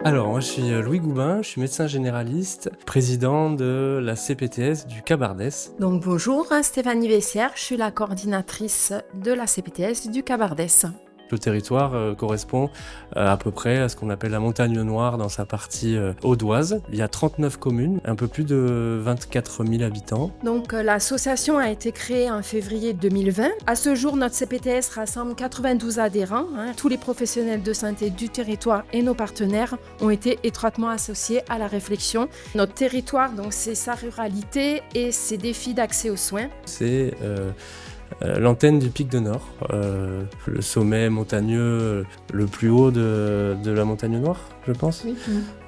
Alors, moi, je suis Louis Goubin, je suis médecin généraliste, président de la CPTS du Cabardès. Donc bonjour, Stéphanie Vessière, je suis la coordinatrice de la CPTS du Cabardès. Le territoire correspond à peu près à ce qu'on appelle la montagne noire dans sa partie audoise. Il y a 39 communes, un peu plus de 24 000 habitants. Donc l'association a été créée en février 2020. À ce jour, notre CPTS rassemble 92 adhérents. Tous les professionnels de santé du territoire et nos partenaires ont été étroitement associés à la réflexion. Notre territoire, donc, c'est sa ruralité et ses défis d'accès aux soins. C'est l'antenne du Pic de Nord, le sommet montagneux le plus haut de la montagne noire, je pense. Oui.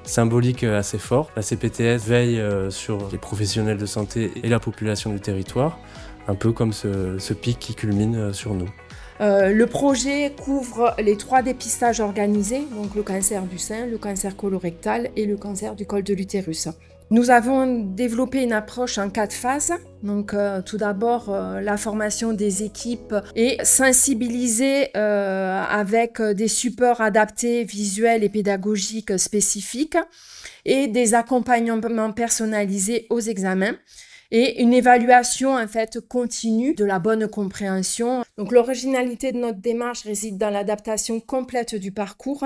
Symbolique assez fort. La CPTS veille sur les professionnels de santé et la population du territoire, un peu comme ce pic qui culmine sur nous. Le projet couvre les 3 dépistages organisés, donc le cancer du sein, le cancer colorectal et le cancer du col de l'utérus. Nous avons développé une approche en 4 phases. Donc, tout d'abord, la formation des équipes et sensibiliser avec des supports adaptés, visuels et pédagogiques spécifiques et des accompagnements personnalisés aux examens. Et une évaluation en fait continue de la bonne compréhension. Donc l'originalité de notre démarche réside dans l'adaptation complète du parcours.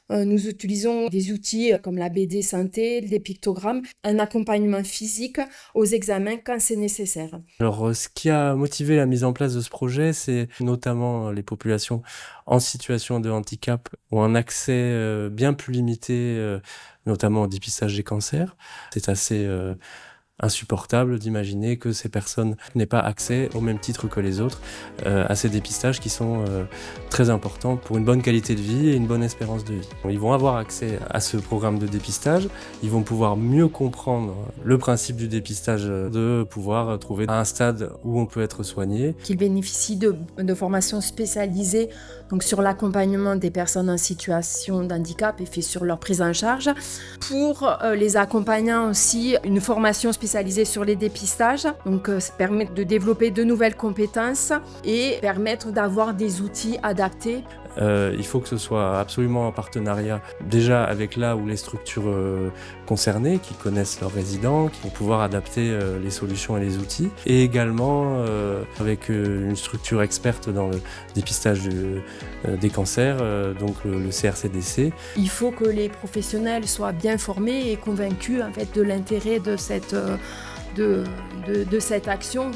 Nous utilisons des outils comme la BD Santé, des pictogrammes, un accompagnement physique aux examens quand c'est nécessaire. Alors, ce qui a motivé la mise en place de ce projet, c'est notamment les populations en situation de handicap ou un accès bien plus limité, notamment au dépistage des cancers. C'est assez insupportable d'imaginer que ces personnes n'aient pas accès au même titre que les autres à ces dépistages qui sont très importants pour une bonne qualité de vie et une bonne espérance de vie. Ils vont avoir accès à ce programme de dépistage, ils vont pouvoir mieux comprendre le principe du dépistage, de pouvoir trouver un stade où on peut être soigné. Qu'ils bénéficient de formations spécialisées donc sur l'accompagnement des personnes en situation d'handicap et fait sur leur prise en charge. Pour les accompagnants aussi, une formation spécialisée sur les dépistages. Donc ça permet de développer de nouvelles compétences et permettre d'avoir des outils adaptés. Il faut que ce soit absolument en partenariat déjà avec là où les structures concernées qui connaissent leurs résidents, qui vont pouvoir adapter les solutions et les outils, et également avec une structure experte dans le dépistage des cancers, donc le CRCDC. Il faut que les professionnels soient bien formés et convaincus en fait, de l'intérêt de cette action.